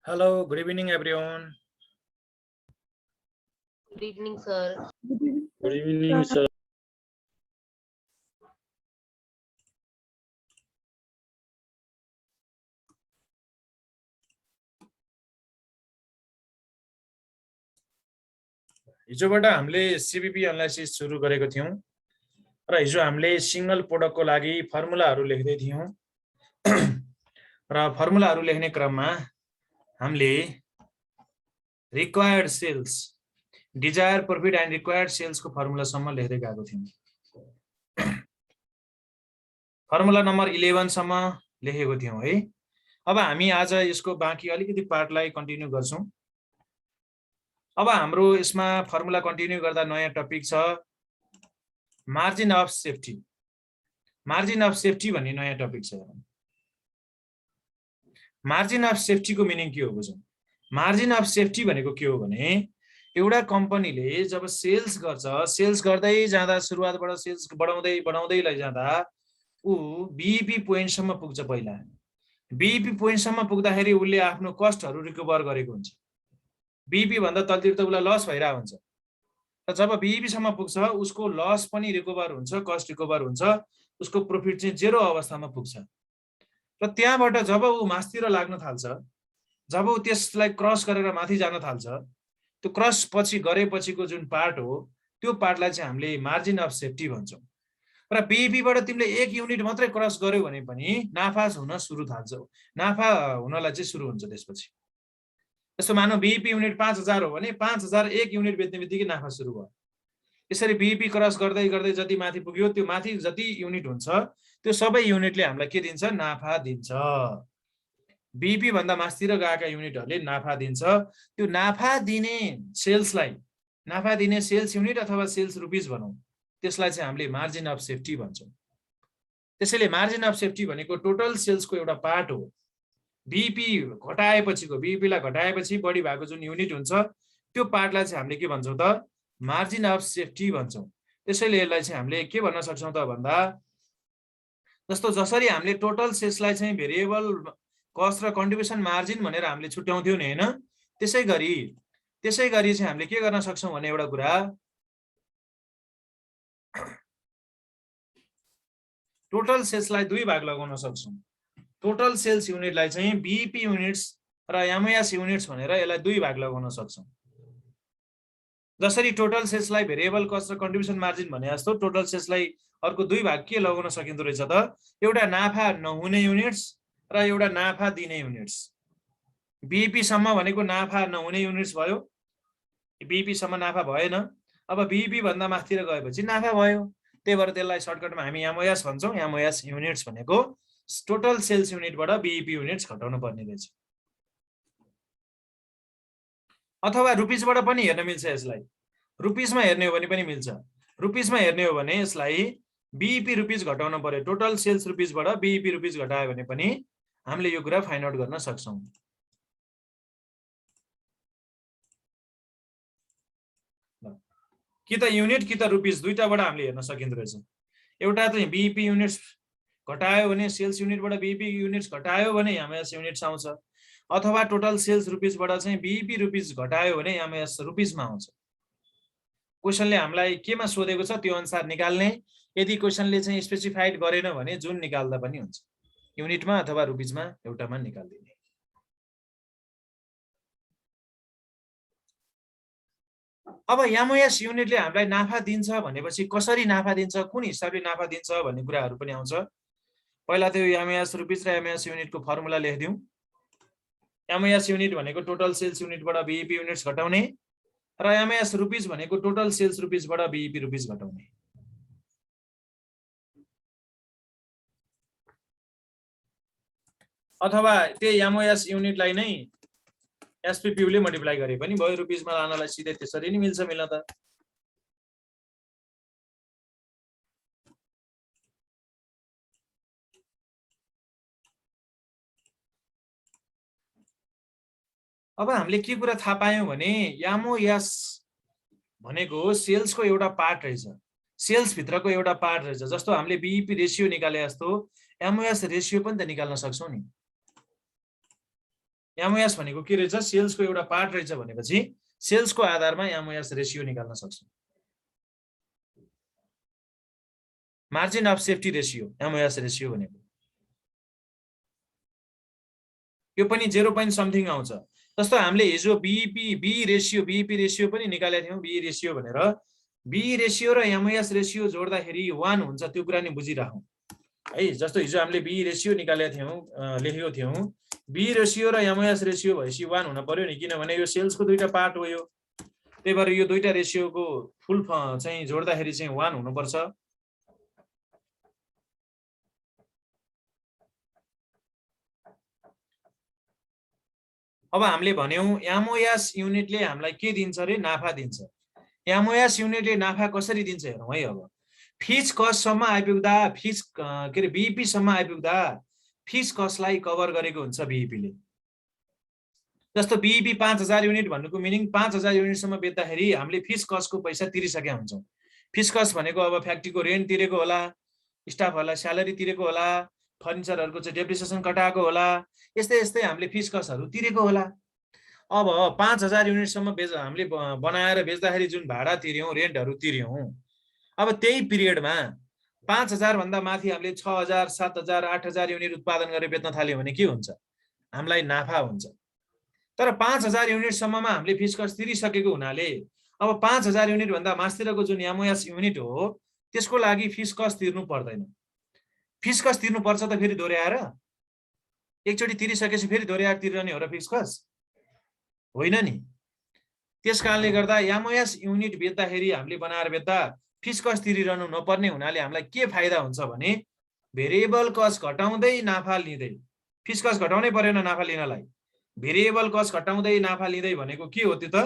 Hello, good evening, everyone. Good evening, sir. Good evening, sir. हिजोबाट हामीले CPP analysis सुरु गरेको थियौं र हिजो हामीले सिंगल प्रोडक्टको लागि फर्मुलाहरू लेख्दै थियौं र फर्मुलाहरू लेख्ने क्रममा हामीले required sales, desire profit and required sales को फर्मुलासम्म लेख्दै गएको थियौं। फर्मुला नम्बर 11 सम्म लेखेको थियौं है। अब हामी आज यसको बाँकी अलिकति पार्टलाई कन्टिन्यू गर्छौं। अब हाम्रो यसमा फर्मुला कन्टिन्यू गर्दा नयाँ टपिक छ margin of safety. Margin of safety भन्ने नयाँ टपिक छ। मार्जिन अफ सेफ्टी को मिनिङ के हो बुझौं। मार्जिन अफ सेफ्टी भनेको के हो भने एउटा कम्पनीले जब सेल्स गर्छ, सेल्स गर्दै जाँदा सुरुवातबाट सेल्स बढाउँदै बढाउँदै लैजाँदा उ बीईपी पोइन्ट सम्म पुग्छ। पहिला बीईपी पोइन्ट सम्म पुग्दाखेरि उले आफ्नो कस्टहरु रिकभर गरेको हुन्छ। बीईपी भन्दा तलतिर त उलाई लस भइरहेको हुन्छ। र जब बीईपी सम्म पुग्छ उसको लस पनि रिकभर हुन्छ, कस्ट रिकभर हुन्छ, उसको प्रॉफिट चाहिँ जेरो अवस्थामा पुग्छ। र त्यहाँबाट जब उ मास्तिर लाग्न थाल्छ, जब उ त्यसलाई क्रस गरेर माथि जान थाल्छ, त्यो क्रस पछि गरेपछिको जुन पार्ट हो त्यो पार्टलाई चाहिँ हामीले मार्जिन अफ सेफ्टी भन्छौं। र बीईपी बाट तिमीले 1 युनिट मात्रै क्रस गर्यो भने पनि नाफा हुन सुरु थाल्छ, नाफा हुनलाई चाहिँ सुरु हुन्छ। त्यसपछि जस्तो मानौ बीईपी युनिट 5000 हो भने 5000 1 युनिट बेच्नेबित्तिकै नाफा सुरु भयो। यसरी बीईपी क्रस गर्दै गर्दै जति माथि पुग्यो त्यो माथि जति युनिट हुन्छ त्यो सबै युनिटले हामीलाई के दिन्छ, नाफा दिन्छ। बीईपी भन्दा मास्तिर गएका युनिटहरुले नाफा दिन्छ। त्यो नाफा दिने सेल्सलाई, नाफा दिने सेल्स युनिट अथवा सेल्स रुपीस भनौं, त्यसलाई चाहिँ हामीले मार्जिन अफ सेफ्टी भन्छौं। त्यसैले मार्जिन अफ सेफ्टी भनेको टोटल सेल्स को एउटा पार्ट हो। बीईपी घटाएपछिको, बीईपी लाई घटाएपछि बढी भएको जुन युनिट हुन्छ त्यो पार्टलाई चाहिँ हामीले के भन्छौं त, मार्जिन अफ सेफ्टी भन्छौं। त्यसैले यसलाई चाहिँ हामीले के भन्न सक्छौं त भन्दा जस्तो जसरी हामीले टोटल सेल्सलाई चाहिँ भेरिएबल कस्ट र कन्ट्रिब्युसन मार्जिन भनेर हामीले छुट्याउँथ्यौं नि हैन, त्यसैगरी चाहिँ हामीले के गर्न सक्छौं भने एउटा कुरा टोटल सेल्सलाई दुई भाग लगाउन सक्छौं। टोटल सेल्स युनिटलाई चाहिँ बीईपी युनिट्स र एमएस युनिट्स भनेर यसलाई दुई भाग लगाउन सक्छौं। जसरी टोटल सेल्सलाई भेरिएबल कस्ट र कन्ट्रिब्युसन मार्जिन भने जस्तो टोटल सेल्सलाई अर्को दुई भाग के लगाउन सकिँदो रहेछ त, एउटा नाफा नहुने युनिट्स र एउटा नाफा दिने युनिट्स। बीईपी सम्म भनेको नाफा नहुने युनिट्स भयो, बीईपी सम्म नाफा भएन। अब बीईपी भन्दा माथितिर गएपछि नाफा भयो। त्यही भएर त्यसलाई सर्टकटमा हामी एमओएस भन्छौं। एमओएस युनिट्स भनेको टोटल सेल्स युनिटबाट बीईपी युनिट्स घटाउनु पर्ने रहेछ। अथवा रुपीसबाट पनि हेर्न मिल्छ यसलाई। रुपीसमा हेर्ने हो भने पनि मिल्छ। रुपीसमा हेर्ने हो भने यसलाई बीईपी रुपीस घटाउनु पर्यो। टोटल सेल्स रुपीसबाट बीईपी रुपीस घटायो भने पनि हामीले यो कुरा फाइन्ड आउट गर्न सक्छौं। कि त युनिट कि त रुपीस दुईटाबाट हामीले हेर्न सकिँदो रहेछ। एउटा चाहिँ बीईपी युनिट्स घटायो भने सेल्स युनिटबाट बीईपी युनिट्स घटायो भने एमएस युनिट्स आउँछ, अथवा टोटल सेल्स रुपीसबाट चाहिँ बीईपी रुपीस घटायो भने एमएस रुपीसमा आउँछ। क्वेशनले हामीलाई केमा सोधेको छ त्यो अनुसार निकाल्ने। यदि क्वेशनले चाहिँ स्पेसिफाइड गरेन भने जुन निकाल्दा पनि हुन्छ, युनिटमा अथवा रुपीसमा एउटामा निकाल्दिने। अब एमओएस युनिटले हामीलाई नाफा दिन्छ भनेपछि कसरी नाफा दिन्छ, कुन हिसाबले नाफा दिन्छ भन्ने कुराहरु पनि आउँछ। पहिला त्यो एमओएस रुपीस र एमओएस युनिटको फर्मुला लेख्दियौ। एमओएस युनिट भनेको टोटल सेल्स युनिटबाट बीईपी युनिट्स घटाउने र एमओएस रुपीस भनेको टोटल सेल्स रुपीसबाट बीईपी रुपीस घटाउने। अथवा त्यो एमओएस युनिटलाई नै एसपीपी ले मल्टिप्लाई गरे पनि भयो। रुपीसमा लानलाई सिधै त्यसरी नै मिल्छ मिल्न त। अब हामीले के कुरा थाहा पायौं भने एमओएस भनेको सेल्सको एउटा पार्ट रहेछ, सेल्स भित्रको एउटा पार्ट रहेछ। जस्तो हामीले बीईपी रेशियो निकाले जस्तो एमओएस रेशियो पनि त निकाल्न सक्छौं नि। एमओएस भनेको के रहेछ सेल्सको एउटा पार्ट रहेछ भनेपछि सेल्सको आधारमा एमओएस रेशियो निकाल्न सक्छौँ margin of safety ratio MOS ratio भनेको यो पनि 0 पोइन्ट समथिङ आउँछ जस्तो हामीले हिजो बीईपी रेशियो पनि निकालेका थियौँ बी रेशियो भनेर बी रेशियो र एमओएस रेशियो जोड्दाखेरि 1 हुन्छ त्यो कुरा नि बुझिराखौँ है जस्तो हिजो हामीले बी रेशियो निकालेका थियौँ लेखेको थियौँ बी रेशियो र एमओएस रेशियो भएपछि 1 हुन पर्यो नि किनभने यो सेल्सको दुईटा पार्ट हो यो त्यही भएर यो दुईटा रेशियोको फुल चाहिँ जोड्दाखेरि चाहिँ 1 हुनुपर्छ अब हामीले भन्यौं एमओएस युनिटले हामीलाई के दिन्छ रे नाफा दिन्छ एमओएस युनिटले नाफा कसरी दिन्छ हेरौँ है अब फिक्स कस्टसम्म आइपुग्दा फिक्स के रे बीईपी सम्म आइपुग्दा फिक्स कस्टलाई कभर गरेको हुन्छ बीईपीले जस्तो बीईपी 5000 युनिट भन्नुको मिनिङ 5000 युनिटसम्म बेच्दाखेरि हामीले फिक्स कस्टको पैसा तिरिसकेका हुन्छौँ फिक्स कस्ट भनेको अब फ्याक्ट्रीको रेन्ट तिरेको होला स्टाफहरूलाई स्यालेरी तिरेको होला फर्निचरहरूको चाहिँ डेप्रिसिएसन कटाएको होला यस्तै यस्तै हामीले फिक्स कस्टहरू तिरेको होला अब 5000 युनिटसम्म हामीले बनाएर बेच्दाखेरि जुन भाडा तिर्यौँ रेन्टहरू तिर्यौँ अब त्यही पिरियडमा 5000 भन्दा माथि हामीले 6000 7000 8000 युनिट उत्पादन गरेर बेच्न थाल्यौँ भने के हुन्छ हामीलाई नाफा हुन्छ तर 5000 युनिटसम्ममा हामीले फिक्स कस्ट तिरिसकेको हुनाले अब 5000 युनिट भन्दा मास्तिरको जुन एमओएस युनिट हो त्यसको लागि फिक्स कस्ट तिर्नु पर्दैन फिक्स कस्ट तिर्नु पर्छ त फेरि दोहोर्याएर एकचोटि तिरिसकेपछि फेरि दोहोर्याएर तिर्ने हो र फिक्स कस्ट होइन नि त्यसकारणले गर्दा एमओएस युनिट बेच्दाखेरि हामीले बनाएर बेच्दा फिक्स कस्ट तिरिरहनु नपर्ने हुनाले हामीलाई के फाइदा हुन्छ भने भेरिएबल कस्ट घटाउँदै नाफा लिँदै फिक्स कस्ट घटाउनै परेन नाफा लिनलाई भेरिएबल कस्ट घटाउँदै नाफा लिँदै भनेको के हो त्यो त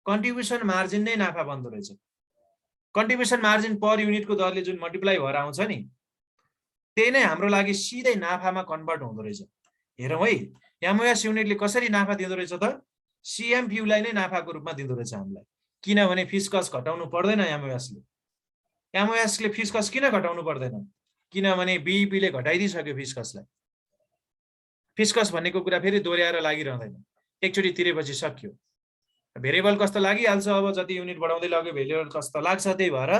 कन्ट्रिब्युसन मार्जिन नै नाफा बन्दो रहेछ कन्ट्रिब्युसन मार्जिन पर युनिटको दरले जुन मल्टिप्लाई भएर आउँछ नि त्यही नै हाम्रो लागि सिधै नाफामा कन्भर्ट हुँदो रहेछ हेरौँ है एमओएस युनिटले कसरी नाफा दिँदो रहेछ त सिएमपीयूलाई नै नाफाको रूपमा दिँदो रहेछ हामीलाई किनभने फिक्स कस्ट घटाउनु पर्दैन एमओएसले फिक्स कस्ट किन घटाउनु पर्दैन किनभने बीईपीले घटाइदिइसक्यो फिक्स कस्टलाई फिक्स कस्ट भन्नेको कुरा फेरि दोहोर्याएर लागिरहँदैन एकचोटि तिरेपछि सक्यो भेरिएबल कस्ट लागिहाल्छ अब जति युनिट बढाउँदै लग्यो भेरिएबल कस्ट लाग्छ त्यही भएर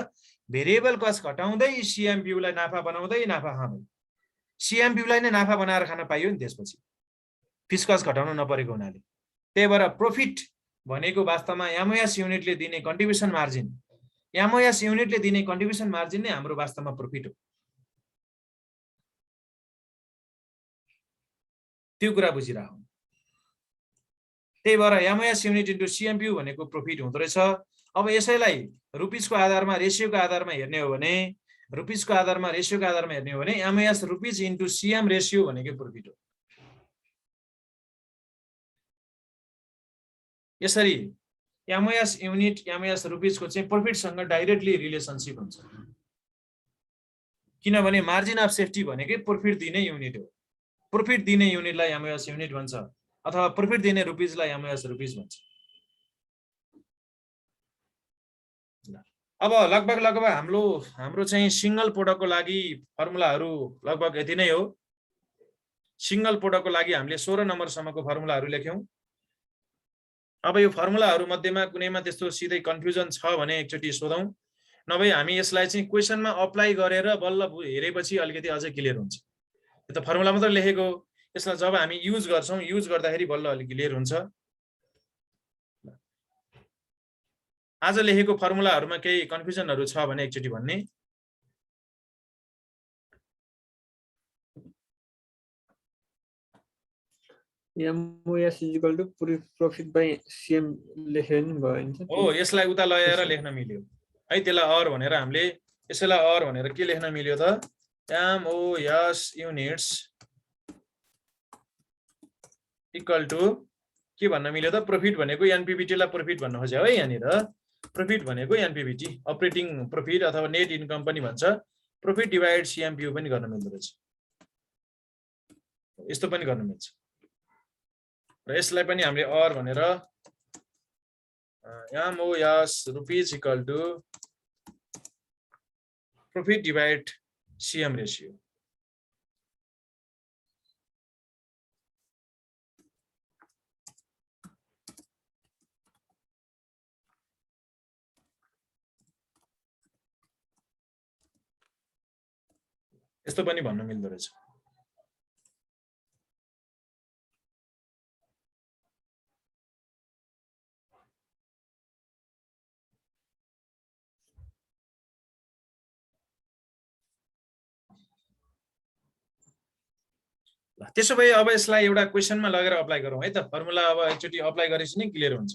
भेरिएबल कस्ट घटाउँदै सिएमपीयूलाई नाफा बनाउँदै नाफा खानु सिएमपीयूलाई नै नाफा बनाएर खान पाइयो नि त्यसपछि फिक्स कस्ट घटाउनु नपरेको हुनाले त्यही भएर प्रॉफिट भनेको वास्तवमा एमओएस युनिटले दिने कन्ट्रिब्युसन मार्जिन एमओएस युनिटले दिने कन्ट्रिब्युसन मार्जिन नै हाम्रो वास्तवमा प्रॉफिट हो त्यो कुरा बुझिराखौँ त्यही भएर एमओएस युनिट इन्टु सिएमपीयू भनेको प्रॉफिट हुँदो रहेछ अब यसैलाई रुपिसको आधारमा रेशियोको आधारमा हेर्ने हो भने रुपिसको आधारमा रेशियोको आधारमा हेर्ने हो भने MOS rupees into CM ratio भनेको प्रॉफिट हो यसरी एमओएस युनिट एमओएस रुपिसको चाहिँ प्रॉफिटसँग डाइरेक्टली रिलेसनशिप हुन्छ किनभने मार्जिन अफ सेफ्टी भनेकै प्रॉफिट दिने युनिट हो प्रॉफिट दिने युनिटलाई एमओएस युनिट भन्छ अथवा प्रॉफिट दिने रुपिसलाई एमओएस रुपिस भन्छ अब लगभग हाम्रो चाहिँ सिंगल प्रोडक्टको लागि फर्मुलाहरू लगभग यति नै हो सिंगल प्रोडक्टको लागि हामीले 16 नम्बरसम्मको फर्मुलाहरू लेख्यौं अब यो फर्मुलाहरू मध्येमा कुनैमा त्यस्तो सिधै कन्फ्युजन छ भने एकचोटि सोधौं नभए हामी यसलाई चाहिँ क्वेशनमा अप्लाई गरेर बल्ल हेरेपछि अलिकति अझै क्लियर हुन्छ यो त फर्मुला मात्र लेखेको यसलाई जब हामी युज गर्छौं युज गर्दाखेरि बल्ल अलि क्लियर हुन्छ आज लेखेको फर्मुलाहरुमा केही कन्फ्युजनहरु छ भने एकचोटि भन्ने MOS = profit by CM लेखेर नि भयो हो यसलाई उता लगाएर लेख्न मिल्यो है त्यसलाई अर भनेर हामीले यसैलाई अर भनेर के लेख्न मिल्यो त MOS युनिट्स इक्वल टु के भन्न मिल्यो त प्रॉफिट भनेको एनपीबीटी लाई प्रॉफिट भन्न खोज्यो है यहाँनिर प्रॉफिट भनेको एनपीबीटी अपरेटिङ प्रॉफिट अथवा नेट इन्कम पनि भन्छ प्रॉफिट डिवाइड सीएमपीयू पनि गर्न मिल्दो रहेछ यस्तो पनि गर्न मिल्छ र यसलाई पनि हामीले अर भनेर MOS rupees equal to profit divide CM ratio यस्तो पनि भन्न मिल्दो रहेछ। त्यसो भए अब यसलाई एउटा क्वेसनमा लगेर अप्लाई गरौँ है त। फर्मुला अब एकचोटि अप्लाई गरेपछि नै क्लियर हुन्छ।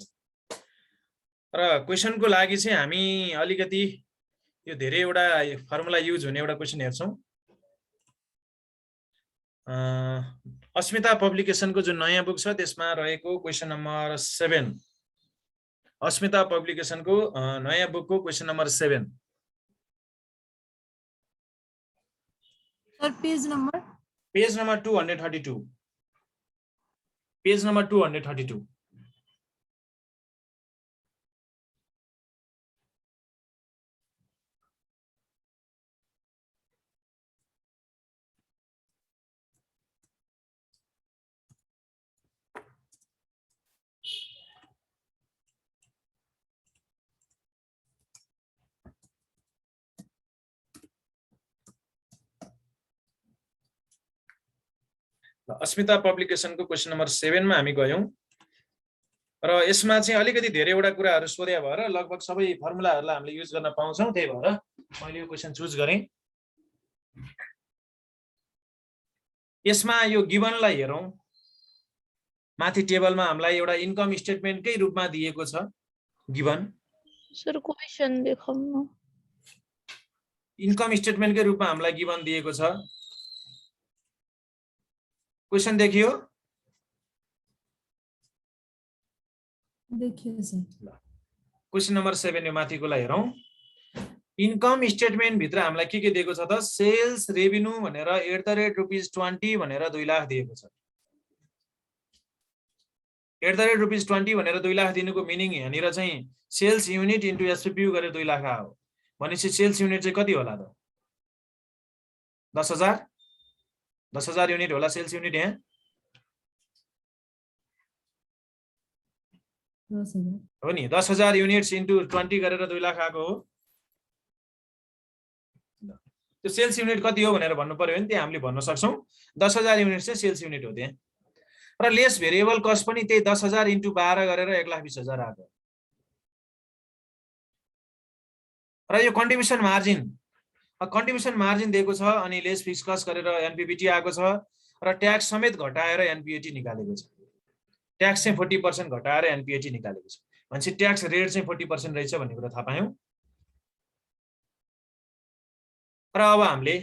र क्वेसनको लागि चाहिँ हामी अलिकति यो धेरैवटा फर्मुला युज हुने एउटा क्वेसन हेर्छौँ। अस्मिता पब्लिकेसनको जुन नयाँ बुक छ त्यसमा रहेको क्वेसन नम्बर 7। अस्मिता पब्लिकेसनको नयाँ बुकको question number 7। Sir page number 232। Page number 232। अस्मिता पब्लिकेसनको क्वेसन नम्बर 7 मा हामी गयौं र यसमा चाहिँ अलिकति धेरैवटा कुराहरू सोध्या भएर लगभग सबै फर्मुलाहरूलाई हामीले युज गर्न पाउँछौं। त्यही भएर मैले यो क्वेसन चुज गरेँ। यसमा यो गिभनलाई हेरौं। माथि टेबलमा हामीलाई एउटा इन्कम स्टेटमेन्टकै रूपमा दिएको छ गिभन। सर क्वेसन देखाउनु। इन्कम स्टेटमेन्टकै रूपमा हामीलाई गिभन दिएको छ। क्वेसन देखियो? देखियो सर। क्वेसन नम्बर 7 यो माथिकोलाई हेरौं। इन्कम स्टेटमेन्ट भित्र हामीलाई के दिएको छ त? सेल्स रेभिन्यू भनेर @rupees20 भनेर 2 लाख दिएको छ। @rupees20 भनेर 2 लाख दिनुको मिनिङ यहाँनिर चाहिँ सेल्स युनिट इन्टु एसपीपीयू गरेर 2 लाख आयो। भनेपछि सेल्स युनिट चाहिँ कति होला त? 10,000। 10,000 युनिट होला सेल्स युनिट यहाँ। 10,000 हो नि। 10,000 युनिट्स इन्टु 20 गरेर 2 लाख आएको हो। त्यो सेल्स युनिट कति हो भनेर भन्नु पर्यो भने त्यहाँ हामीले भन्न सक्छौं 10,000 युनिट चाहिँ सेल्स युनिट हो त्यहाँ। र लेस भेरिएबल कस्ट पनि त्यही 10,000 इन्टु 12 गरेर 1,20,000 आएको। र यो कन्ट्रिब्युसन मार्जिन दिएको छ अनि लेस फिक्स कस्ट गरेर एनपीबीटी आएको छ र ट्याक्स समेत घटाएर एनपीएटी निकालेको छ। ट्याक्स चाहिँ 40% घटाएर एनपीएटी निकालेको छ। भनेपछि ट्याक्स रेट चाहिँ 40% रहेछ भन्ने कुरा थाहा पायौं। र अब हामीले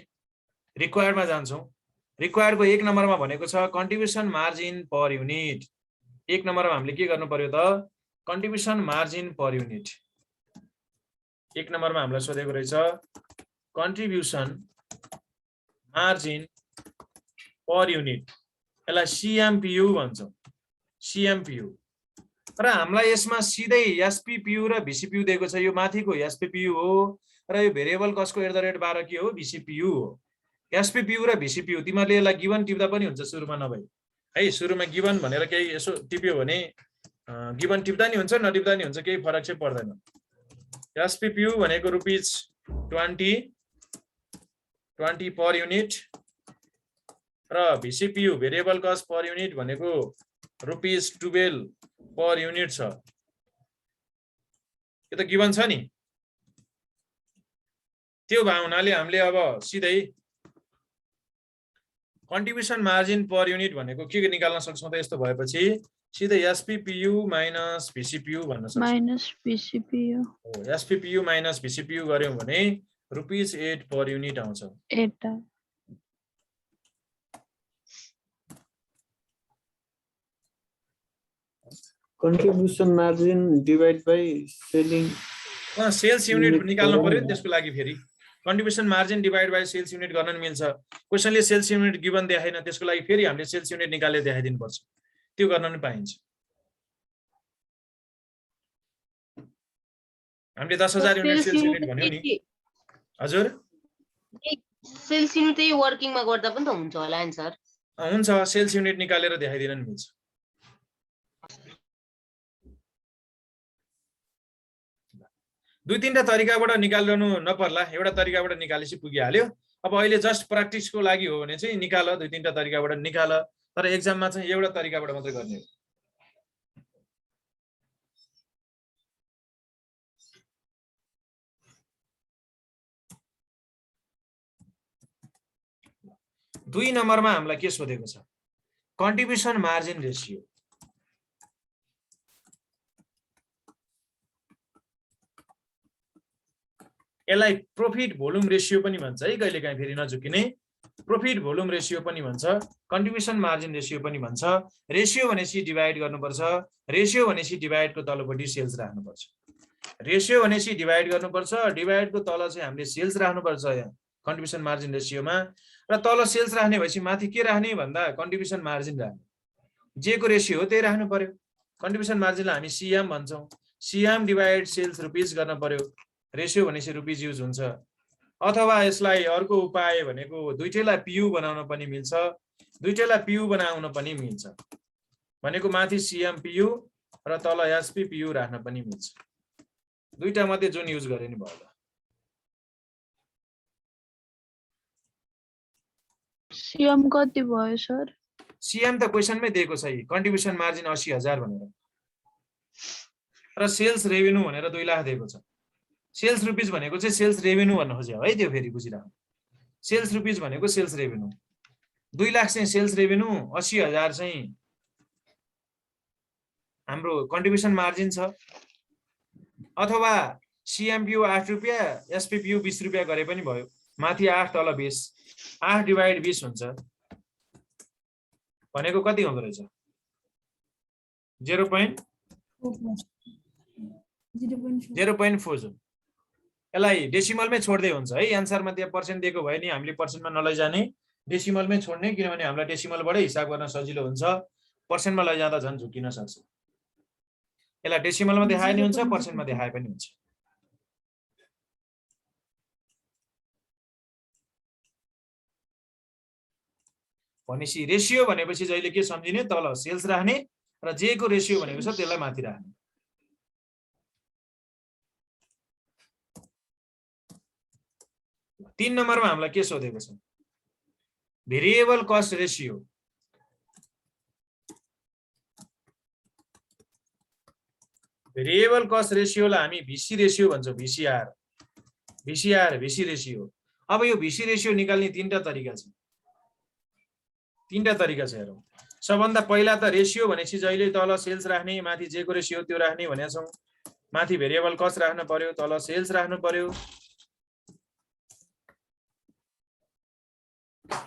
रिक्वायर्डमा जान्छौं। रिक्वायर्डको 1 नम्बरमा भनेको छ कन्ट्रिब्युसन मार्जिन पर युनिट। 1 नम्बरमा हामीले के गर्नु पर्यो त? Contribution margin per unit. 1 नम्बरमा हामीलाई सोधेको रहेछ कन्ट्रिब्युसन मार्जिन पर युनिट। यसलाई सीएमपीयू भन्छौं। सीएमपीयू। र हामीलाई यसमा सिधै एसपीपीयू र भीसीपीयू दिएको छ। यो माथिको एसपीपीयू हो र यो भेरिएबल कस्टको @12 के हो? भीसीपीयू हो। एसपीपीयू र भीसीपीयू तिमीहरूले यसलाई गिभन टिप्दा पनि हुन्छ सुरुमा नभई है। सुरुमा गिभन भनेर केही यसो टिप्यो भने गिभन टिप्दा नि हुन्छ नटिप्दा नि हुन्छ, केही फरक चाहिँ पर्दैन। एसपीपीयू भनेको ₹20 पर युनिट र भीसीपीयू भेरिएबल कस्ट पर युनिट भनेको ₹12 पर युनिट छ। यो त गिभन छ नि। त्यो भावनाले हामीले अब सिधै कन्ट्रिब्युसन मार्जिन पर युनिट भनेको के निकाल्न सक्छौं त? यस्तो भएपछि सिधै एसपीपीयू माइनस भीसीपीयू भन्न सक्छौं। माइनस भीसीपीयू। हो, एसपीपीयू माइनस भीसीपीयू गर्यौं भने ₹8 पर युनिट आउँछ। 8। Contribution margin divide by selling. Sales unit निकाल्नु पर्यो त्यसको लागि फेरि contribution margin divide by sales unit गर्न नि मिल्छ। क्वेसनले सेल्स युनिट गिभन देखाएन, त्यसको लागि फेरि हामीले सेल्स युनिट निकालेर देखाइदिनु पर्छ। त्यो गर्न नि पाइन्छ। हामीले 10,000 युनिट सेल्स युनिट भन्यो नि। हजुर सेल्स युनिट चाहिँ वर्किङमा गर्दा पनि त हुन्छ होला नि सर? हुन्छ, सेल्स युनिट निकालेर देखाइदिन नि मिल्छ। दुई तीनटा तरिकाबाट निकाल्नु नपर्ला, एउटा तरिकाबाट निकालेपछि पुगिहाल्यो। अब अहिले जस्ट प्र्याक्टिसको लागि हो भने चाहिँ निकाल, 2-3टा तरिकाबाट निकाल, तर एक्जाममा चाहिँ एउटा तरिकाबाट मात्रै गर्ने हो। दुई नम्बरमा हामीलाई के सोधेको छ, कन्ट्रिब्युसन मार्जिन रेसियो। यसलाई प्रॉफिट भोल्युम रेशियो पनि भन्छ है, कहिलेकाहीँ फेरि नझुकिने, प्रॉफिट भोल्युम रेशियो पनि भन्छ, कन्ट्रिब्युसन मार्जिन रेशियो पनि भन्छ। रेशियो भनेपछि डिभाइड गर्नुपर्छ, रेशियो भनेपछि डिभाइडको तलपट्टि सेल्स राख्नुपर्छ, रेशियो भनेपछि डिभाइड गर्नुपर्छ, डिभाइडको तल चाहिँ हामीले सेल्स राख्नुपर्छ यहाँ कन्ट्रिब्युसन मार्जिन रेशियोमा। र तल सेल्स राख्ने भएपछि माथि के राख्ने भन्दा कन्ट्रिब्युसन मार्जिन राख्ने, जे को रेशियो हो त्यही राख्नु पर्यो। कन्ट्रिब्युसन मार्जिनलाई हामी सिएम भन्छौँ, सिएम डिभाइड सेल्स रुपिस गर्न पर्यो, रेशियो भनेपछि रुपिस युज हुन्छ। अथवा यसलाई अर्को उपाय भनेको दुईटैलाई पियु बनाउन पनि मिल्छ, दुईटैलाई पियु बनाउन पनि मिल्छ भनेको माथि सिएम पियु र तल एसपी पियु राख्न पनि मिल्छ। दुईटा मध्ये जुन युज गरे नि भयो। सिएम कति भयो सर? सिएम त क्वेसनमै दिएको छ, कन्ट्रिब्युसन मार्जिन 80,000 भनेर र सेल्स रेभेन्यू भनेर 2 लाख दिएको छ। सेल्स रुपिस भनेको चाहिँ सेल्स रेभेन्यू भन्न खोज्यो है, त्यो फेरि बुझिराख्नु। सेल्स रुपिस भनेको सेल्स रेभेन्यू, 2 लाख चाहिँ सेल्स रेभेन्यू, 80,000 चाहिँ हाम्रो कन्ट्रिब्युसन मार्जिन छ। अथवा सिएमपियु 8 रुपियाँ, एसपीपियु 20 रुपियाँ गरे पनि भयो, माथि 8 तल 20, 8 डिभाइड 20 हुन्छ भनेको कति हुँदो रहेछ? 0.40। यसलाई डेसिमलमै छोड्दै हुन्छ है, एन्सरमा त्यहाँ पर्सेन्ट दिएको भयो नि हामीले पर्सेन्टमा नलैजाने, डेसिमलमै छोड्ने, किनभने हामीलाई डेसिमलबाटै हिसाब गर्न सजिलो हुन्छ, पर्सेन्टमा लैजाँदा झन् झुकिन सक्छ। यसलाई डेसिमलमा देखाए नि हुन्छ, पर्सेन्टमा देखाए पनि हुन्छ। भनेपछि रेशियो भनेपछि जहिले के सम्झिने, तल सेल्स राख्ने र जे को रेशियो भनेको छ त्यसलाई माथि राख्ने। तीन नम्बरमा हामीलाई के सोधेको छ, variable cost ratio. Variable cost रेशियोलाई हामी भिसी रेशियो भन्छौँ, भिसिआर, भिसिआर भिसी रेशियो। अब यो भिसी रेशियो निकाल्ने 3टा तरिका छ, 3टा तरिका छ हेरौँ। सबभन्दा पहिला त रेशियो भनेपछि जहिले तल सेल्स राख्ने, माथि जे को रेशियो त्यो राख्ने भनेका छौँ। माथि भेरिएबल कस्ट राख्न पर्यो, तल सेल्स राख्नु पर्यो।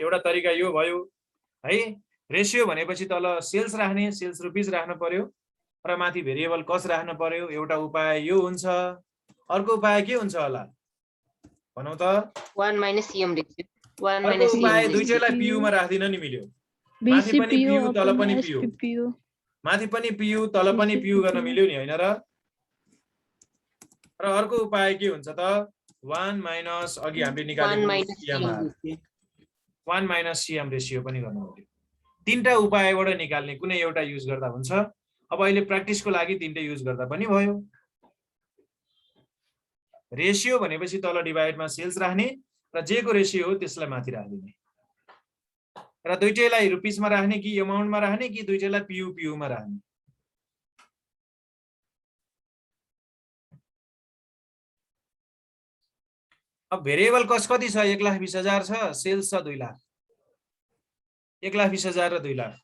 एउटा तरिका यो भयो है। रेशियो भनेपछि तल सेल्स राख्ने, सेल्स रुपिस राख्नु पर्यो र माथि भेरिएबल कस्ट राख्नु पर्यो। एउटा उपाय यो हुन्छ, अर्को उपाय के हुन्छ होला भनौँ त? 1 - CM रेशियो। 1 अर्को - उपाय CM दुईटैलाई पियु मा राख्दिन नि मिल्यो, माथि पनि पियु तल पनि पियु, माथि पनि पियु तल पनि पियु गर्न मिल्यो नि हैन र? र अर्को उपाय के हुन्छ त? 1 माइनस अघि हामीले निकालेको CM, 1 माइनस CM रेशियो पनि गर्न मिल्यो। 3टा उपायबाट निकाल्ने कुनै एउटा युज गर्दा हुन्छ। अब अहिले प्र्याक्टिसको लागि 3टै युज गर्दा पनि भयो। रेशियो भनेपछि तल डिभाइडमा सेल्स राख्ने र जे को रेशियो हो त्यसलाई माथि राख्दिने र दुईटैलाई रुपिसमा राख्ने कि अमाउन्टमा राख्ने कि दुईटैलाई पियु पियुमा राख्ने। अब भेरिएबल कस्ट कति छ? 1,20,000 छ, सेल्स छ 2 लाख। 1,20,000 र 2 लाख।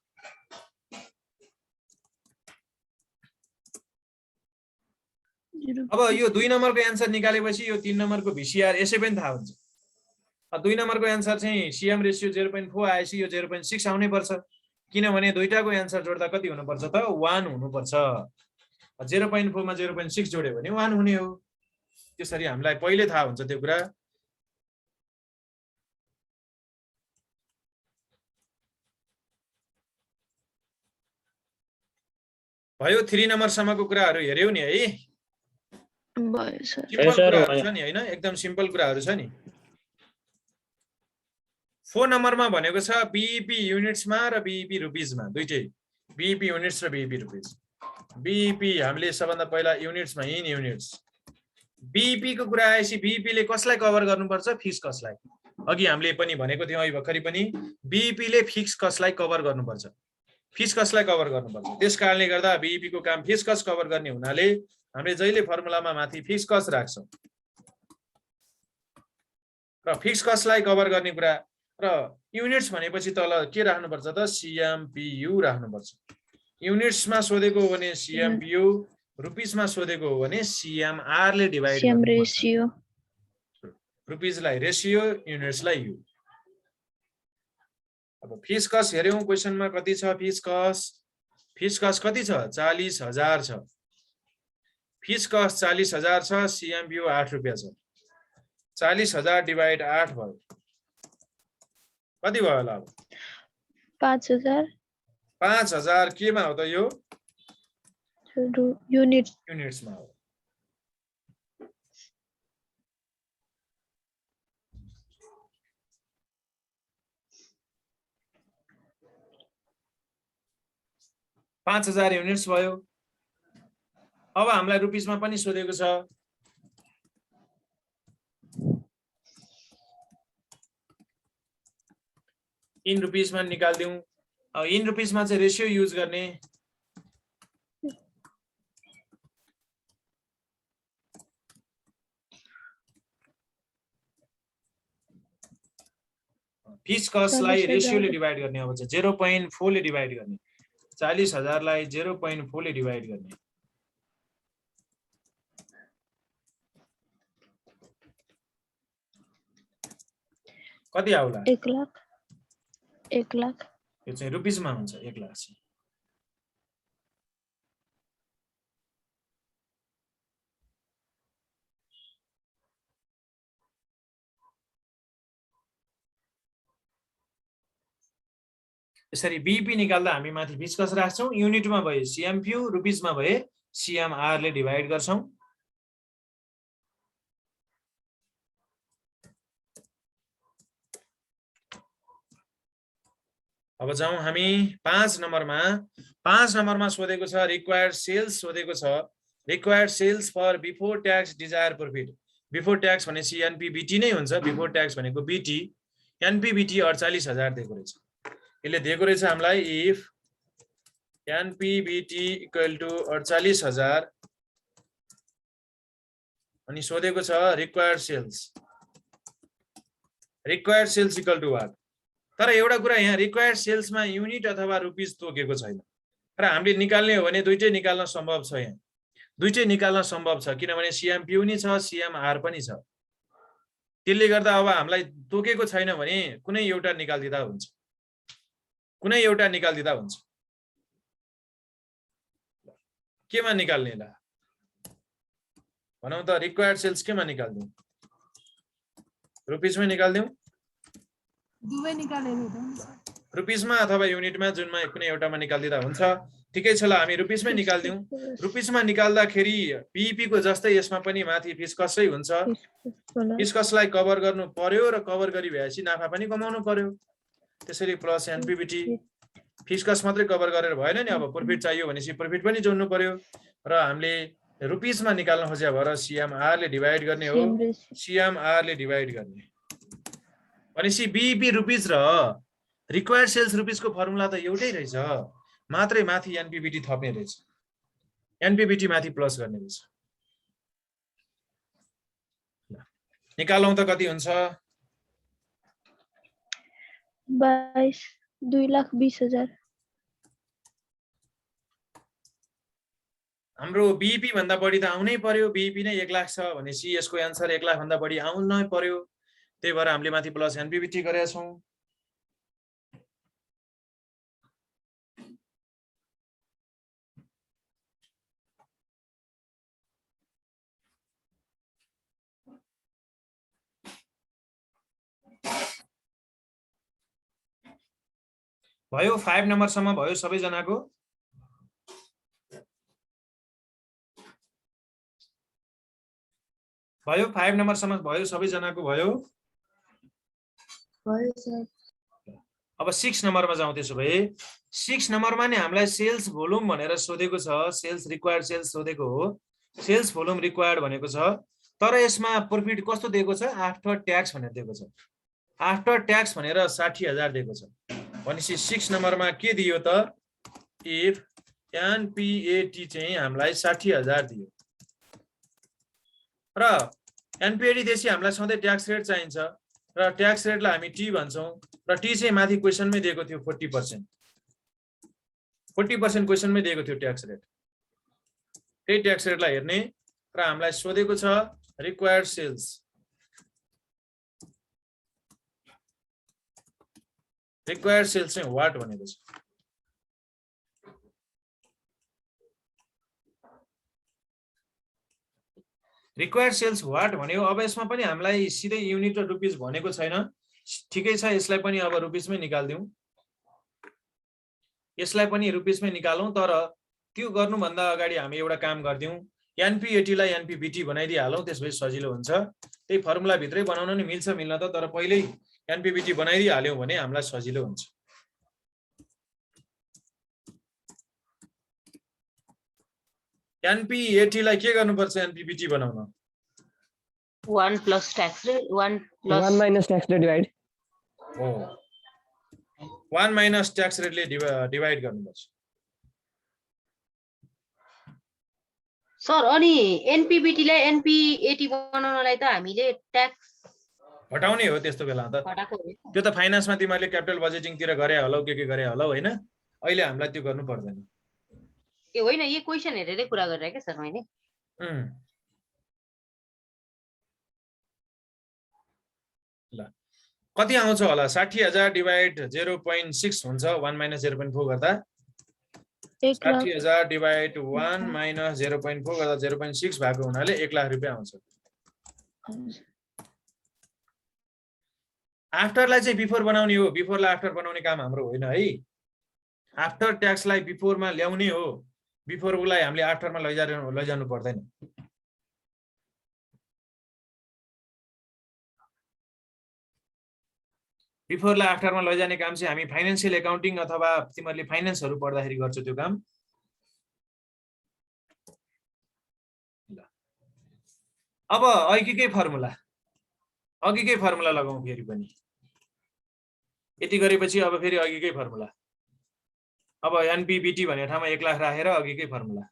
अब यो 2 नम्बरको एन्सर निकालेपछि यो 3 नम्बरको भिसिआर यसै पनि थाहा हुन्छ। 2 नम्बरको एन्सर चाहिँ सीएम रेशियो 0.4 आएपछि यो 0.6 आउनै पर्छ, किनभने दुईटाको एन्सर जोड्दा कति हुनुपर्छ त? 1 हुनुपर्छ। 0.4 मा 0.6 जोड्यो भने 1 हुने हो। त्यसरी हामीलाई पहिले थाहा हुन्छ त्यो कुरा। भयो। 3 नम्बरसम्मको कुराहरू हेर्यौ नि है? भयो सर। सिम्पल कुराहरू छ नि हैन? एकदम सिम्पल कुराहरू छ नि। 4 नम्बरमा भनेको छ बीईपी युनिट्समा र बीईपी रुपिसमा, दुईटै बीईपी युनिट्स र बीईपी रुपिस। बीईपी हामीले सबभन्दा पहिला युनिट्समा, इन युनिट्स। बीईपी को कुरा आएपछि बीईपी ले कसलाई कभर गर्नुपर्छ? फिक्स कस्टलाई। अघि हामीले पनि भनेको थियौँ अहिले भर्खरै पनि बीईपी ले फिक्स कस्टलाई कभर गर्नुपर्छ, फिक्स कस्टलाई कभर गर्नुपर्छ। त्यसकारणले गर्दा बीईपी को काम फिक्स कस्ट कभर गर्ने हुनाले हामीले जहिले फर्मुलामा माथि फिक्स कस्ट राख्छौँ र फिक्स कस्टलाई कभर गर्ने कुरा र युनिट्स भनेपछि तल के राख्नुपर्छ त सीएमपीयू राख्नुपर्छ। युनिट्समा सोधेको हो भने सीएमपीयू, रुपिसमा सोधेको हो भने सीएमआर ले डिवाइड CM गर्नुपर्छ। रेशियो रुपिसलाई रेशियो, युनिट्सलाई यु। अब फिक्स कस्ट हेर्यौं क्वेशनमा कति छ फिक्स कस्ट? फिक्स कस्ट कति छ? 40,000 छ। फिक्स कस्ट 40,000 छ, सीएमपीयू 8 रुपैयाँ छ। 40,000 डिवाइड 8 भयो, कति भयो होला? 5,000 5,000 केमा हो त यो? युनिट युनिट्समा हो। पाँच 5,000 युनिट्स भयो। अब हामीलाई रुपिसमा पनि सोधेको छ। इन रुपिसमा निकाल्दिउँ। इन रुपिसमा चाहिँ रेशियो युज गर्ने। फिक्स कस्टलाई रेशियोले डिवाइड गर्ने। अब चाहिँ 0.4 ले डिवाइड गर्ने। 40,000 लाई 0.4 ले डिवाइड गर्ने। कति आउला? 1 लाख। 1 लाख यो चाहिँ रुपिसमा हुन्छ 1 लाख चाहिँ। यसरी बीईपी निकाल्दा हामी माथि फिक्स कस्ट राख्छौं। युनिटमा भए सीएमपीयू, रुपिसमा भए सीएमआर ले डिवाइड गर्छौं। अब जाउँ हामी 5 नम्बरमा। 5 नम्बरमा सोधेको छ रिक्वायर्ड सेल्स सोधेको छ। Required sales for before tax desire profit. Before tax भनेपछि एनपीबीटी नै हुन्छ। बिफोर ट्याक्स भनेको बीटी। एनपीबीटी 48,000 दिएको रहेछ। यसले दिएको रहेछ हामीलाई इफ एनपीबीटी इक्वल टु 48,000 अनि सोधेको छ required sales. Required sales equal to what? तर एउटा कुरा यहाँ रिक्वायर्ड सेल्समा युनिट अथवा रुपिस तोकेको छैन र हामीले निकाल्ने हो भने दुईटै निकाल्न सम्भव छ। यहाँ दुईटै निकाल्न सम्भव छ किनभने सीएमपीयू नि छ, सीएमआर पनि छ। त्यसले गर्दा अब हामीलाई तोकेको छैन भने कुनै एउटा निकाल्दिदा हुन्छ। कुनै एउटा निकाल्दिदा हुन्छ। केमा निकाल्ने ल भनौं त? रिक्वायर्ड सेल्स केमा निकाल्दिउँ? रुपिसमै निकाल्दिउँ? दुवै निकालेर रुपिसमा अथवा युनिटमा जुनमा कुनै एउटामा निकाल्दिदा हुन्छ। ठिकै छ ल, हामी रुपिसमै निकाल्दिउँ। रुपिसमा निकाल्दाखेरि बीईपी को जस्तै यसमा पनि माथि फिक्स कस्टै हुन्छ। फिक्स कस्टलाई कभर गर्नु पर्यो र कभर गरी भएपछि नाफा पनि कमाउनु पर्यो। त्यसरी प्लस एनपीबीटी। फिक्स कस्ट मात्रै कभर गरेर भएन नि। अब प्रॉफिट चाहियो भनेपछि प्रॉफिट पनि जोड्नु पर्यो र हामीले रुपिसमा निकाल्न खोजे भएर सीएमआर ले डिवाइड गर्ने हो। सीएमआर ले डिवाइड गर्ने भनेपछि बीईपी रुपिस र रिक्वायर्ड सेल्स रुपिसको फर्मुला त एउटै रहेछ, मात्रै माथि एनपीबीटी थप्ने रहेछ। एनपीबीटी माथि प्लस गर्ने रहेछ। निकालौं त कति हुन्छ? 2,20,000। हाम्रो बीईपी भन्दा बढी त आउनै पर्यो। बीईपी नै 1 लाख छ भनेपछि यसको आन्सर 1 लाख भन्दा बढी आउनै पर्यो। त्यही भएर हामीले माथि प्लस एनपीबीटी गरेका छौं। भयो 5 नम्बरसम्म भयो सबैजनाको? भयो 5 नम्बरसम्म भयो सबैजनाको? भयो अब 6 नम्बरमा जाउँ। त्यसो भए 6 नम्बरमा नि हामीलाई सेल्स भोल्युम भनेर सोधेको छ। सेल्स रिक्वायर्ड सेल्स सोधेको हो। सेल्स भोल्युम रिक्वायर्ड भनेको छ। तर यसमा प्रॉफिट कस्तो दिएको छ? आफ्टर ट्याक्स भनेर दिएको छ। आफ्टर ट्याक्स भनेर 60,000 दिएको छ भनेपछि 6 नम्बरमा के दियो त इफ एनपीएटी चाहिँ हामीलाई 60,000 दियो र एनपीएटी देशी हामीलाई सधैँ ट्याक्स रेट चाहिन्छ र ट्याक्स रेटलाई हामी टी भन्छौँ र टी चाहिँ माथि क्वेसनमै दिएको थियो 40%। 40% क्वेसनमै दिएको थियो ट्याक्स रेट। त्यही ट्याक्स रेटलाई हेर्ने र हामीलाई सोधेको छ रिक्वायर्ड सेल्स। रिक्वायर्ड सेल्स चाहिँ व्हाट भनेको छ। रिक्वायर्ड सेल्स व्हाट भन्यो। अब यसमा पनि हामीलाई सिधै युनिट र रुपिस भनेको छैन। ठिकै छ, यसलाई पनि अब रुपिसमै निकाल्दिउँ। यसलाई पनि रुपिसमै निकालौँ, तर त्यो गर्नुभन्दा अगाडि हामी एउटा काम गर्दिउँ। एनपीएटी लाई एनपीबीटी बनाइदिइहालौँ, त्यसपछि सजिलो हुन्छ। त्यही फर्मुला भित्रै बनाउन नि मिल्छ मिल्न त, तर पहिल्यै एनपीबीटी बनाइदिइहाल्यौँ भने हामीलाई सजिलो हुन्छ। एनपीएटी लाई के गर्नुपर्छ एनपीबीटी बनाउन? 1 plus tax rate 1 1 minus tax rate divide हो 1 माइनस ट्याक्स रेटले डिवाइड गर्नुपर्छ। सर अनि एनपीबीटी लाई एनपीएटी बनाउनलाई त हामीले ट्याक्स हटाउने हो त्यस्तो बेला त। हटाएको हो। त्यो त फाइनान्समा तिमीहरूले क्यापिटल बजेटिङतिर गरे हलौ, के गरे हलौ हैन। अहिले हामीलाई त्यो गर्नु पर्दैन। ए होइन, यो क्वेसन हेरेरै कुरा गरेर के सर मैले। ल कति आउँछ होला? 60,000 डिवाइड 0.6 हुन्छ। 1 माइनस 0.4 गर्दा 60,000 डिवाइड 1 माइनस 0.4 गर्दा 0.6 भएको हुनाले 1 लाख रुपियाँ आउँछ। आफ्टरलाई चाहिँ बिफोर बनाउने हो, बिफोरलाई आफ्टर बनाउने काम हाम्रो होइन है। आफ्टर ट्याक्सलाई बिफोरमा ल्याउने हो, बिफोरलाई हामीले आफ्टरमा लैजानु पर्दैन। बिफोरलाई आफ्टरमा लैजाने काम चाहिँ हामी फाइनान्शियल एकाउन्टिङ अथवा तिमीहरूले फाइनान्सहरू पढ्दाखेरि गर्छौ त्यो काम। अब अघिकै फर्मुला लगाउँ फेरि पनि। यति गरेपछि अब फेरि अघिकै फर्मुला। अब एनपीबीटी भन्ने ठाउँमा 1 लाख राखेर अघिकै फर्मुला।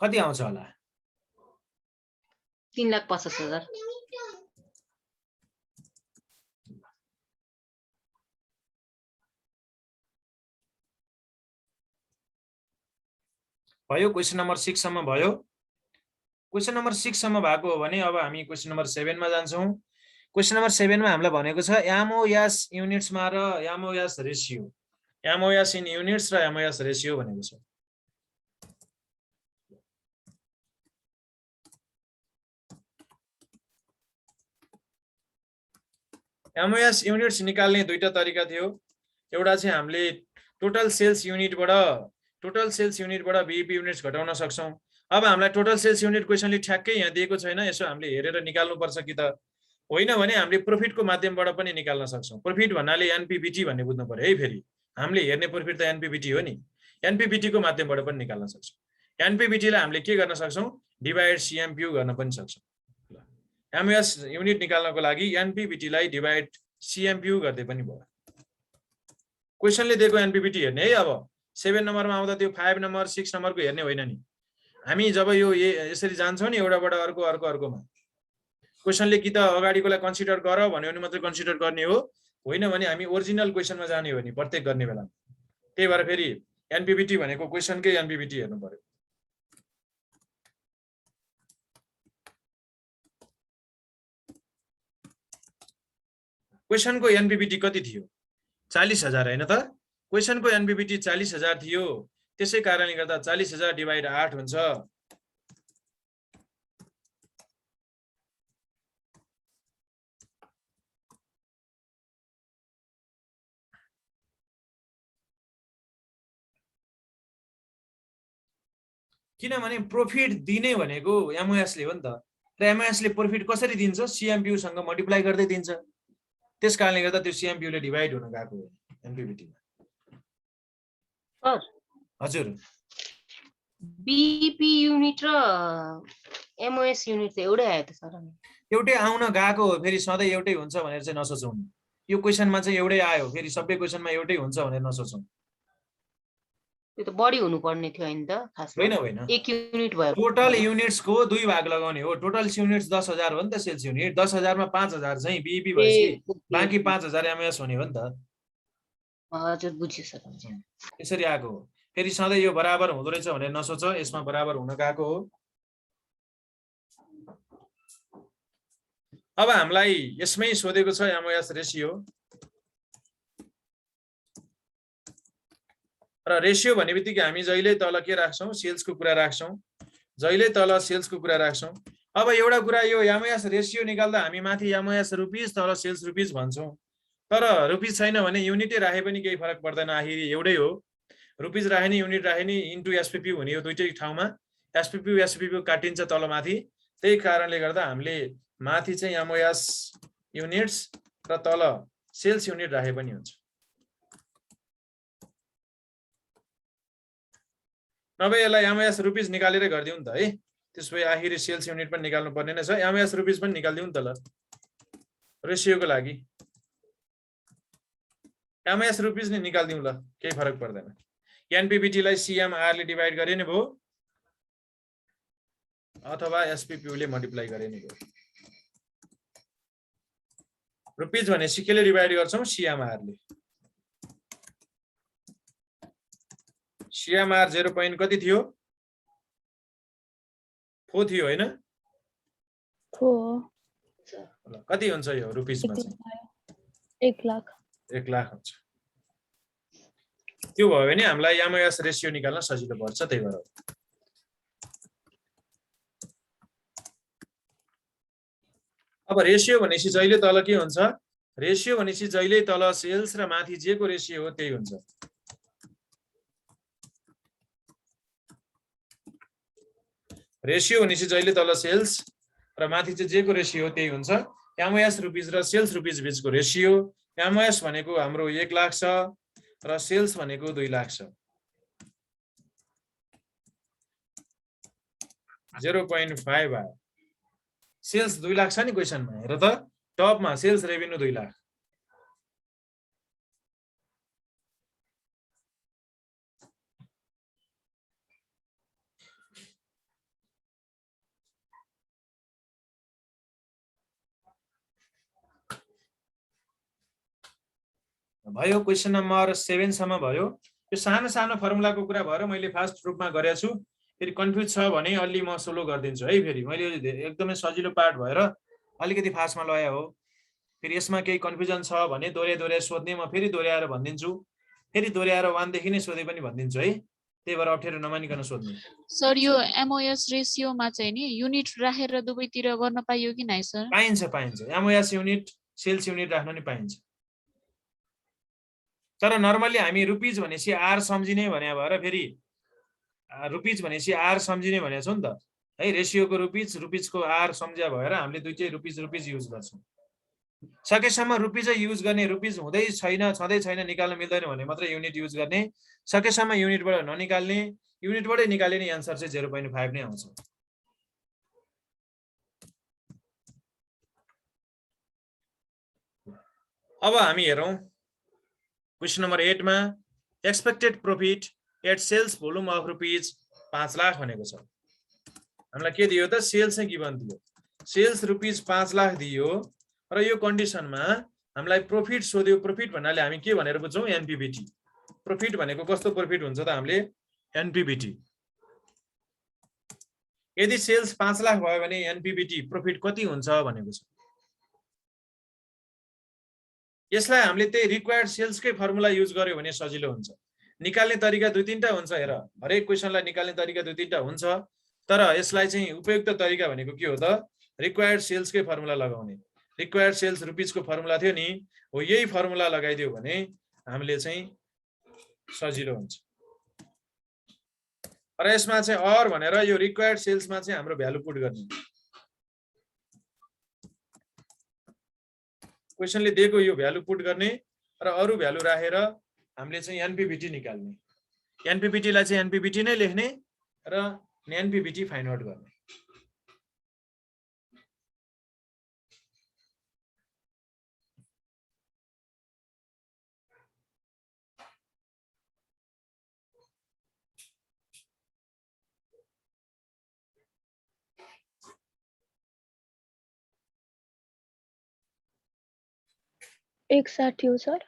कति आउँछ होला? 3,50,000। भयो। क्वेसन नम्बर 6 सम्म भयो। क्वेसन नम्बर 6 सम्म भएको हो भने अब हामी क्वेसन नम्बर 7 मा जान्छौँ। क्वेसन नम्बर 7 मा हामीलाई भनेको छ एमओएस युनिट्समा र MOS ratio. MOS in units र एमओएस रेशियो भनेको छ। एमओएस युनिट्स निकाल्ने दुईटा तरिका थियो। एउटा चाहिँ हामीले टोटल सेल्स युनिटबाट बीईपी युनिट्स घटाउन सक्छौं। अब हामीलाई टोटल सेल्स युनिट क्वेसनले ठ्याक्कै यहाँ दिएको छैन, यसो हामीले हेरेर निकाल्नु पर्छ कि त होइन भने हामीले प्रॉफिटको माध्यमबाट पनि निकाल्न सक्छौं। प्रॉफिट भन्नाले एनपीबीटी भन्ने बुझ्नु पर्यो है। फेरि हामीले हेर्ने प्रॉफिट त एनपीबीटी हो नि, एनपीबीटी को माध्यमबाट पनि निकाल्न सक्छौं। एनपीबीटी लाई हामीले के गर्न सक्छौं? डिवाइड सीएमपीयू गर्न पनि सक्छौं। एमओएस युनिट निकाल्नको लागि एनपीबीटी लाई डिवाइड सीएमपीयू गर्दै पनि भयो। क्वेसनले दिएको एनपीबीटी हेर्ने है। अब 7 नम्बरमा आउँदा त्यो 5 नम्बर 6 नम्बरको हेर्ने होइन नि। हामी जब यो यसरी जान्छौं नि एउटाबाट अर्कोमा, क्वेसनले कि त अगाडिकोलाई कन्सिडर गर भन्यो भने मात्रै कन्सिडर गर्ने हो, होइन भने हामी ओरिजिनल क्वेसनमा जाने हो नि प्रत्येक गर्ने बेला। त्यही भएर फेरि एनपीबीटी भनेको क्वेसनकै एनपीबीटी हेर्नु पर्यो। क्वेसनको एनपीबीटी कति थियो? 40,000 हैन त? क्वेसनको एनपीबीटी 40,000 थियो। त्यसै कारणले गर्दा 40,000 डिवाइड 8 हुन्छ। किनभने प्रॉफिट दिने भनेको एमओएस ले हो नि त र एमओएस ले प्रॉफिट कसरी दिन्छ सीएमपीयू सँग मल्टिप्लाई गर्दै दिन्छ त्यसकारणले गर्दा त्यो सीएमपीयू ले डिभाइड हुन गएको हो एनपीबीटी मा सर हजुर बीपी युनिट र एमओएस युनिट त एउटै आयो त सर एउटै आउन गएको हो फेरि सधैँ एउटै हुन्छ भनेर चाहिँ नसोचौँ यो क्वेशनमा चाहिँ एउटै आयो फेरि सबै क्वेशनमा एउटै हुन्छ भनेर नसोचौँ त्यो त बढी हुनुपर्ने थियो हैन त खासमा होइन होइन एक युनिट भयो टोटल युनिट्स को 2 भाग लगाउने हो टोटल युनिट्स 10,000 हो नि त सेल्स युनिट 10,000 मा 5,000 चाहिँ बीईपी भएपछि बाँकी 5,000 एमएस हुने हो नि त हजुर बुझ्यो सर यसरी आएको हो फेरि सधैँ यो बराबर हुँदो रहेछ भनेर नसोच यसमा बराबर हुन गएको हो अब हामीलाई यसमै सोधेको छ एमओएस रेशियो र रेशियो भन्ने बित्तिकै हामी जहिले तल के राख्छौं सेल्सको कुरा राख्छौं जहिले तल सेल्सको कुरा राख्छौं अब एउटा कुरा यो एमओएस रेशियो निकाल्दा हामी माथि एमओएस रुपीस तल सेल्स रुपीस भन्छौं तर रुपीस छैन भने युनिटै राखे पनि केही फरक पर्दैन आखिर एउटै हो रुपीस राखे नि युनिट राखे नि इन्टु एसपीपी हुने हो दुईटै ठाउँमा एसपीपी काटिन्छ तल माथि त्यही कारणले गर्दा हामीले माथि चाहिँ एमओएस युनिट्स र तल सेल्स युनिट राखे पनि हुन्छ नभए यसलाई एमओएस रुपीस निकालेर गर्दियौ नि त है त्यसपछि आखिरी सेल्स युनिट पनि निकाल्नु पर्ने नै छ एमओएस रुपीस पनि निकाल्दियौ नि त ल रेशियोको लागि एमओएस रुपीस नि निकाल्दियौ ल केही फरक पर्दैन एनपीबीटी लाई सीएमआर ले डिवाइड गरे नि भो अथवा एसपीपी ले मल्टिप्लाई गरे नि भो रुपीस भनेपछि केले डिवाइड गर्छौं सीएमआर ले सीएमआर 0 point कति थियो 4 थियो हैन 4 कति हुन्छ यो रुपीस मा चाहिँ 1 लाख 1 लाख हुन्छ त्यो भयो भने हामीलाई एमओएस रेशियो निकाल्न सजिलो पर्छ त्यही भएर अब रेशियो भनेपछि जहिले तल के हुन्छ रेशियो भनेपछि जहिले तल सेल्स र माथि जे को रेशियो हो त्यही हुन्छ रेशियो भनेपछि जहिले तल सेल्स र माथि चाहिँ जे को रेशियो हो त्यही हुन्छ एमओएस रुपीस र सेल्स रुपीस बीचको रेशियो एमओएस भनेको हाम्रो 1 लाख छ र सेल्स भनेको 2 लाख छ 0.5 आयो सेल्स 2 लाख छ नि क्वेशनमा हेर त टपमा सेल्स रेभेन्यू 2 लाख भयो क्वेशन नम्बर 7 सम्म भयो यो सानो सानो फर्मुलाको कुरा भएर मैले फास्ट रूपमा गरेको छु फेरि कन्फ्युज छ भने अलि म सोलो गर्दिन्छु है फेरि मैले एकदमै सजिलो पार्ट भएर अलिकति फास्टमा लगाए हो फेरि यसमा केही कन्फ्युजन छ भने दोहोरे सोध्ने म फेरि दोहोर्याएर भन्दिन्छु फेरि दोहोर्याएर 1 देखि नै सोधे पनि भन्दिन्छु है त्यही भएर अप्ठ्यारो नमानिकन सोध्नु सर यो एमओएस रेशियोमा चाहिँ नि युनिट राखेर दुवैतिर गर्न पाइयो कि नाइ सर पाइन्छ एमओएस युनिट सेल्स युनिट राख्न नि पाइन्छ तर नर्मली हामी रुपीस भनेपछि आर सम्झिने भने भएर फेरि रुपीस भनेपछि आर सम्झिने भनेको छ नि त है रेशियोको रुपीसको आर सम्झ्या भएर हामीले दुईटै रुपीस युज गर्छौं सकेसम्म रुपीस युज गर्ने रुपीस हुँदै छैन छँदै छैन निकाल्न मिल्दैन भने मात्र युनिट युज गर्ने सकेसम्म युनिटबाट ननिकाल्ने युनिटबाटै निकाल्ने नि आन्सर चाहिँ 0.5 नै आउँछ अब हामी हेरौं क्वेशन नम्बर 8 मा expected profit at sales volume of rupees 5 lakh भनेको छ हामीलाई के दियो त सेल्स चाहिँ गिवन दियो सेल्स रुपीस 5 लाख दियो र यो कन्डिसनमा हामीलाई प्रॉफिट सोध्यो प्रॉफिट भन्नाले हामी के भनेर बुझ्छौं एनपीबीटी प्रॉफिट भनेको कस्तो प्रॉफिट हुन्छ त हामीले एनपीबीटी यदि सेल्स 5 लाख भयो भने एनपीबीटी प्रॉफिट कति हुन्छ भनेको छ यसलाई हामीले त्यही रिक्वायर्ड सेल्सकै फर्मुला युज गर्यो भने सजिलो हुन्छ निकाल्ने तरिका दुई तीनटा हुन्छ हेर हरेक क्वेशनलाई निकाल्ने तरिका दुई तीनटा हुन्छ तर यसलाई चाहिँ उपयुक्त तरिका भनेको के हो त रिक्वायर्ड सेल्सकै फर्मुला लगाउने रिक्वायर्ड सेल्स रुपीसको फर्मुला थियो नि हो यही फर्मुला लगाइदियो भने हामीले चाहिँ सजिलो हुन्छ र यसमा चाहिँ अर भनेर यो रिक्वायर्ड सेल्समा चाहिँ हाम्रो भ्यालु पुट गर्ने। क्वेसनले दिएको यो भ्यालु पुट गर्ने र अरु भ्यालु राखेर हामीले चाहिँ एनपीबीटी निकाल्ने। एनपीबीटी लाई चाहिँ एनपीबीटी नै लेख्ने र एनपीबीटी फाइन्ड आउट गर्ने। एक 60 हो सर।